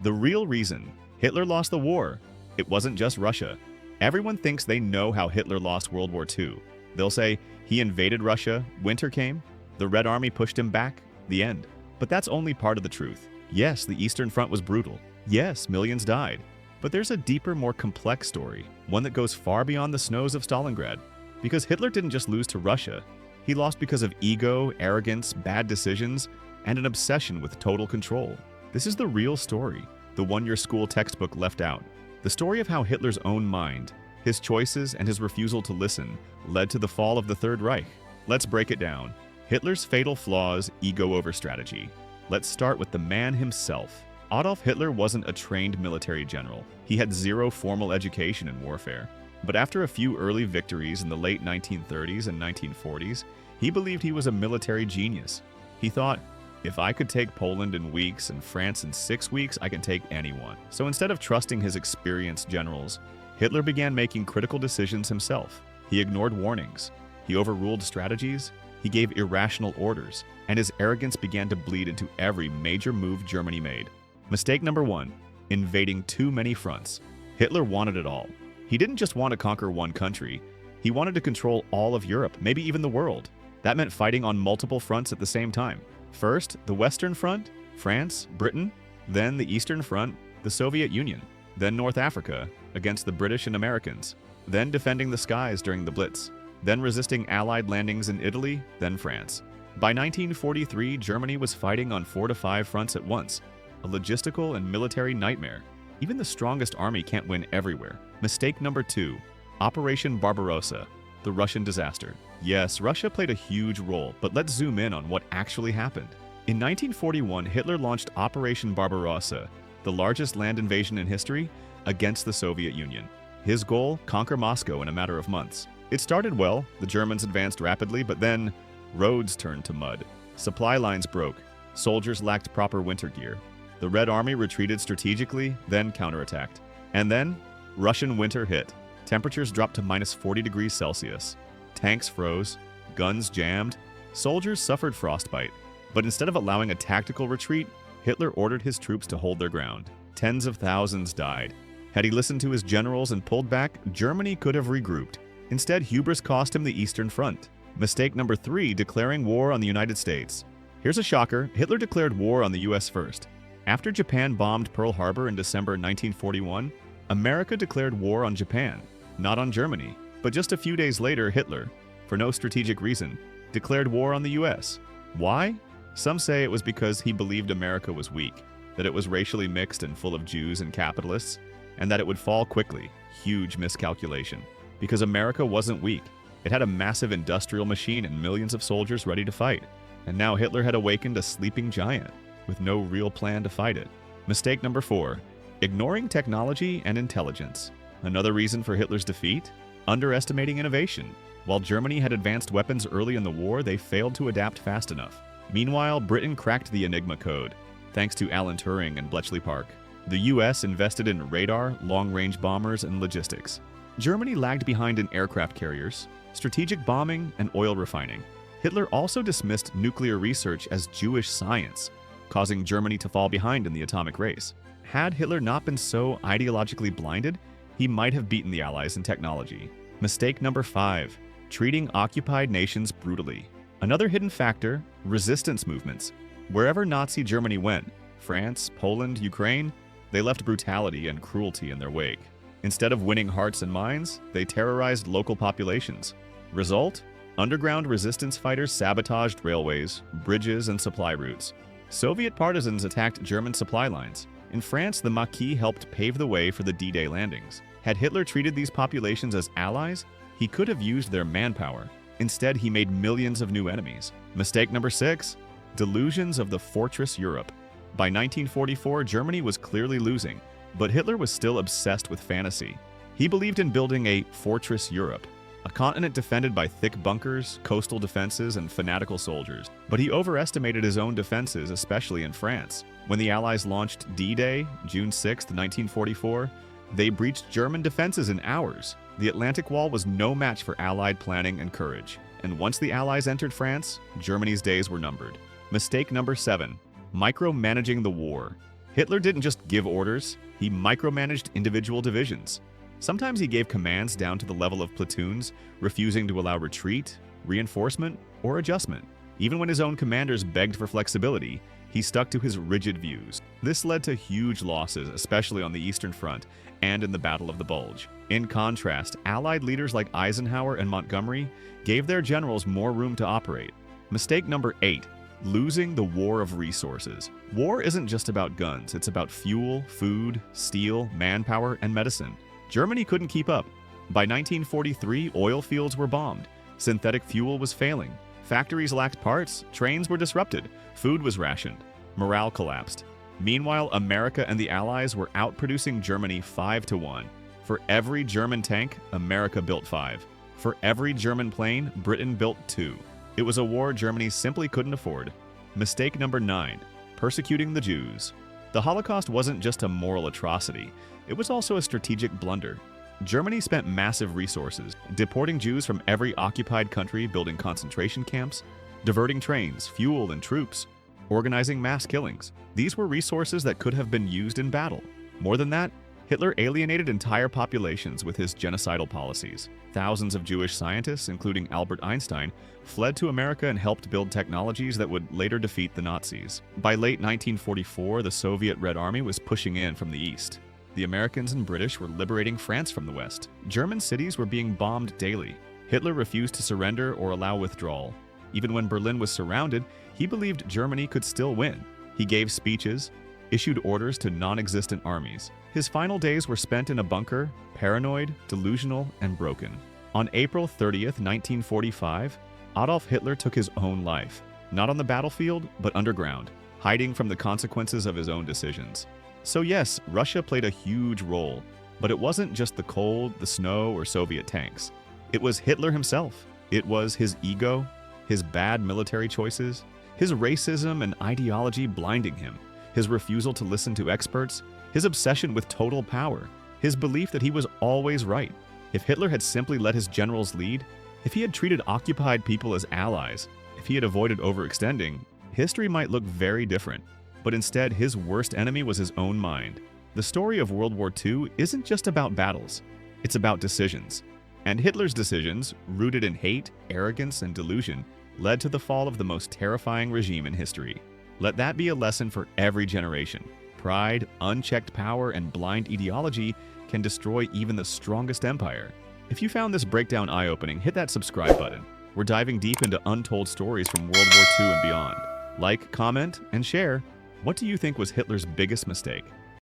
The real reason Hitler lost the war, it wasn't just Russia. Everyone thinks they know how Hitler lost World War II. They'll say he invaded Russia, winter came, the Red Army pushed him back, the end. But that's only part of the truth. Yes, the Eastern Front was brutal. Yes, millions died. But there's a deeper, more complex story, one that goes far beyond the snows of Stalingrad. Because Hitler didn't just lose to Russia, he lost because of ego, arrogance, bad decisions, and an obsession with total control. This is the real story, the one your school textbook left out. The story of how Hitler's own mind, his choices, and his refusal to listen led to the fall of the Third Reich. Let's break it down. Hitler's fatal flaws, ego over strategy. Let's start with the man himself. Adolf Hitler wasn't a trained military general. He had zero formal education in warfare. But after a few early victories in the late 1930s and 1940s, he believed he was a military genius. He thought, if I could take Poland in weeks and France in 6 weeks, I can take anyone. So instead of trusting his experienced generals, Hitler began making critical decisions himself. He ignored warnings. He overruled strategies. He gave irrational orders. And his arrogance began to bleed into every major move Germany made. Mistake number 1, invading too many fronts. Hitler wanted it all. He didn't just want to conquer one country. He wanted to control all of Europe, maybe even the world. That meant fighting on multiple fronts at the same time. First, the Western Front, France, Britain, then the Eastern Front, the Soviet Union, then North Africa against the British and Americans, then defending the skies during the Blitz, then resisting Allied landings in Italy, then France. By 1943, Germany was fighting on 4 to 5 fronts at once, a logistical and military nightmare. Even the strongest army can't win everywhere. Mistake number 2, Operation Barbarossa, the Russian disaster. Yes, Russia played a huge role, but let's zoom in on what actually happened. In 1941, Hitler launched Operation Barbarossa, the largest land invasion in history, against the Soviet Union. His goal, conquer Moscow in a matter of months. It started well, the Germans advanced rapidly, but then roads turned to mud. Supply lines broke. Soldiers lacked proper winter gear. The Red Army retreated strategically, then counterattacked. And then, Russian winter hit. Temperatures dropped to minus 40 degrees Celsius. Tanks froze, guns jammed, soldiers suffered frostbite. But instead of allowing a tactical retreat, Hitler ordered his troops to hold their ground. Tens of thousands died. Had he listened to his generals and pulled back, Germany could have regrouped. Instead, hubris cost him the Eastern Front. Mistake number 3, declaring war on the United States. Here's a shocker, Hitler declared war on the US first. After Japan bombed Pearl Harbor in December 1941, America declared war on Japan, not on Germany. But just a few days later, Hitler, for no strategic reason, declared war on the US. Why? Some say it was because he believed America was weak, that it was racially mixed and full of Jews and capitalists, and that it would fall quickly. Huge miscalculation. Because America wasn't weak. It had a massive industrial machine and millions of soldiers ready to fight. And now Hitler had awakened a sleeping giant, with no real plan to fight it. Mistake number 4, ignoring technology and intelligence. Another reason for Hitler's defeat? Underestimating innovation. While Germany had advanced weapons early in the war, they failed to adapt fast enough. Meanwhile, Britain cracked the Enigma code, thanks to Alan Turing and Bletchley Park. The US invested in radar, long-range bombers, and logistics. Germany lagged behind in aircraft carriers, strategic bombing, and oil refining. Hitler also dismissed nuclear research as Jewish science, causing Germany to fall behind in the atomic race. Had Hitler not been so ideologically blinded, he might have beaten the Allies in technology. Mistake number 5, treating occupied nations brutally. Another hidden factor, resistance movements. Wherever Nazi Germany went, France, Poland, Ukraine, they left brutality and cruelty in their wake. Instead of winning hearts and minds, they terrorized local populations. Result? Underground resistance fighters sabotaged railways, bridges, and supply routes. Soviet partisans attacked German supply lines. In France, the Maquis helped pave the way for the D-Day landings. Had Hitler treated these populations as allies, he could have used their manpower. Instead, he made millions of new enemies. Mistake number 6, delusions of the fortress Europe. By 1944, Germany was clearly losing, but Hitler was still obsessed with fantasy. He believed in building a fortress Europe, a continent defended by thick bunkers, coastal defenses, and fanatical soldiers. But he overestimated his own defenses, especially in France. When the Allies launched D-Day, June 6, 1944, they breached German defenses in hours. The Atlantic Wall was no match for Allied planning and courage. And once the Allies entered France, Germany's days were numbered. Mistake number 7, micromanaging the war. Hitler didn't just give orders, he micromanaged individual divisions. Sometimes he gave commands down to the level of platoons, refusing to allow retreat, reinforcement, or adjustment. Even when his own commanders begged for flexibility, he stuck to his rigid views. This led to huge losses, especially on the Eastern Front and in the Battle of the Bulge. In contrast, Allied leaders like Eisenhower and Montgomery gave their generals more room to operate. Mistake number 8. Losing the war of resources. War isn't just about guns, it's about fuel, food, steel, manpower, and medicine. Germany couldn't keep up. By 1943, oil fields were bombed. Synthetic fuel was failing. Factories lacked parts, trains were disrupted, food was rationed. Morale collapsed. Meanwhile, America and the Allies were outproducing Germany 5-1. For every German tank, America built 5. For every German plane, Britain built 2. It was a war Germany simply couldn't afford. Mistake number 9. Persecuting the Jews. The Holocaust wasn't just a moral atrocity, it was also a strategic blunder. Germany spent massive resources, deporting Jews from every occupied country, building concentration camps, diverting trains, fuel, and troops, organizing mass killings. These were resources that could have been used in battle. More than that, Hitler alienated entire populations with his genocidal policies. Thousands of Jewish scientists, including Albert Einstein, fled to America and helped build technologies that would later defeat the Nazis. By late 1944, the Soviet Red Army was pushing in from the east. The Americans and British were liberating France from the west. German cities were being bombed daily. Hitler refused to surrender or allow withdrawal. Even when Berlin was surrounded, he believed Germany could still win. He gave speeches, issued orders to non-existent armies. His final days were spent in a bunker, paranoid, delusional, and broken. On April 30th, 1945, Adolf Hitler took his own life, not on the battlefield, but underground, hiding from the consequences of his own decisions. So yes, Russia played a huge role, but it wasn't just the cold, the snow, or Soviet tanks. It was Hitler himself. It was his ego, his bad military choices, his racism and ideology blinding him, his refusal to listen to experts, his obsession with total power, his belief that he was always right. If Hitler had simply let his generals lead, if he had treated occupied people as allies, if he had avoided overextending, history might look very different. But instead, his worst enemy was his own mind. The story of World War II isn't just about battles, it's about decisions. And Hitler's decisions, rooted in hate, arrogance, and delusion, led to the fall of the most terrifying regime in history. Let that be a lesson for every generation. Pride, unchecked power, and blind ideology can destroy even the strongest empire. If you found this breakdown eye-opening, hit that subscribe button. We're diving deep into untold stories from World War II and beyond. Like, comment, and share. What do you think was Hitler's biggest mistake?